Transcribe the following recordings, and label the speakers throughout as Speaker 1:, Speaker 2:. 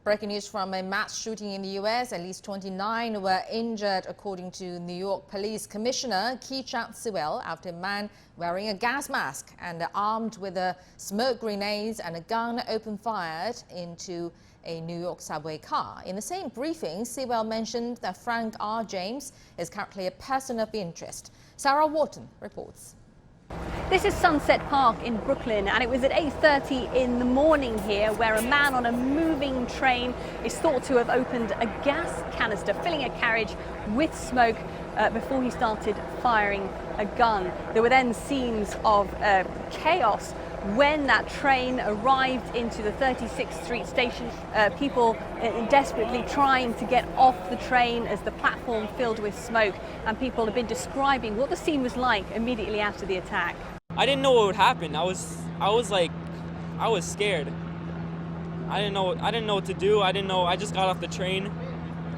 Speaker 1: Breaking news from a mass shooting in the U.S. At least 29 were injured, according to New York Police Commissioner Keechant Sewell, after a man wearing a gas mask and armed with smoke grenades and a gun opened fire into a New York subway car. In the same briefing, Sewell mentioned that Frank R. James is currently a person of interest. Sarah Walton reports.
Speaker 2: This is Sunset Park in Brooklyn, and it was at 8:30 in the morning here where a man on a moving train is thought to have opened a gas canister, filling a carriage with smoke before he started firing a gun. There were then scenes of chaos when that train arrived into the 36th Street station. People desperately trying to get off the train as the platform filled with smoke, and people have been describing what the scene was like immediately after the attack.
Speaker 3: I didn't know what would happen. I was scared. I didn't know what to do. I just got off the train.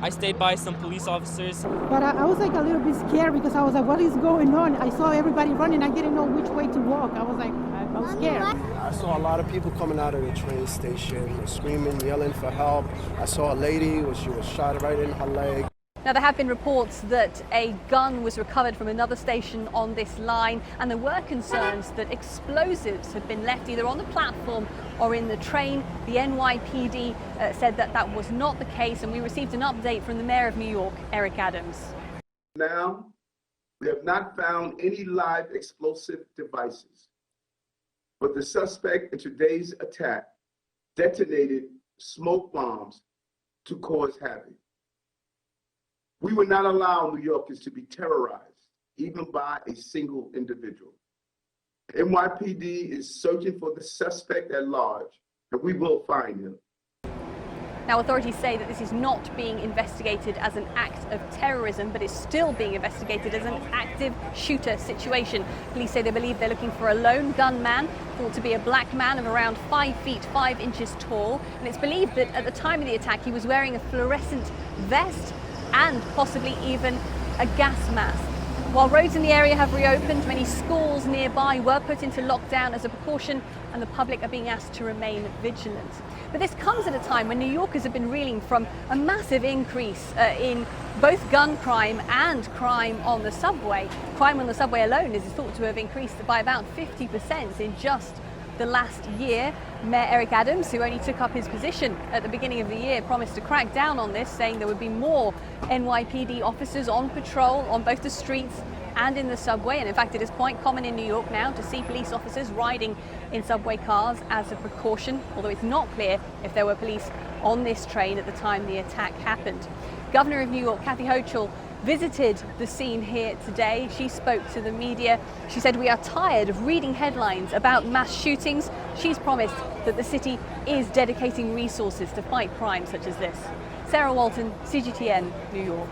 Speaker 3: I stayed by some police officers.
Speaker 4: But I was like a little bit scared because I was like, what is going on? I saw everybody running. I didn't know which way to walk. I was like, I was scared.
Speaker 5: I saw a lot of people coming out of the train station, screaming, yelling for help. I saw a lady, she was shot right in her leg.
Speaker 2: Now, there have been reports that a gun was recovered from another station on this line, and there were concerns that explosives had been left either on the platform or in the train. The NYPD said that that was not the case, and we received an update from the Mayor of New York, Eric Adams.
Speaker 6: Now, we have not found any live explosive devices, but the suspect in today's attack detonated smoke bombs to cause havoc. We would not allow New Yorkers to be terrorized, even by a single individual. NYPD is searching for the suspect at large, and we will find him.
Speaker 2: Now, authorities say that this is not being investigated as an act of terrorism, but is still being investigated as an active shooter situation. Police say they believe they're looking for a lone gunman, thought to be a black man of around 5 feet 5 inches tall. And it's believed that at the time of the attack, he was wearing a fluorescent vest and possibly even a gas mask. While roads in the area have reopened, many schools nearby were put into lockdown as a precaution, and the public are being asked to remain vigilant. But this comes at a time when New Yorkers have been reeling from a massive increase in both gun crime and crime on the subway. Crime on the subway alone is thought to have increased by about 50% in just the last year. Mayor Eric Adams, who only took up his position at the beginning of the year, promised to crack down on this, saying there would be more NYPD officers on patrol on both the streets and in the subway. And in fact, it is quite common in New York now to see police officers riding in subway cars as a precaution, although it's not clear if there were police on this train at the time the attack happened. Governor of New York, Kathy Hochul, visited the scene here today. She spoke to the media. She said, "We are tired of reading headlines about mass shootings." She's promised that the city is dedicating resources to fight crime such as this. Sarah Walton, CGTN, New York.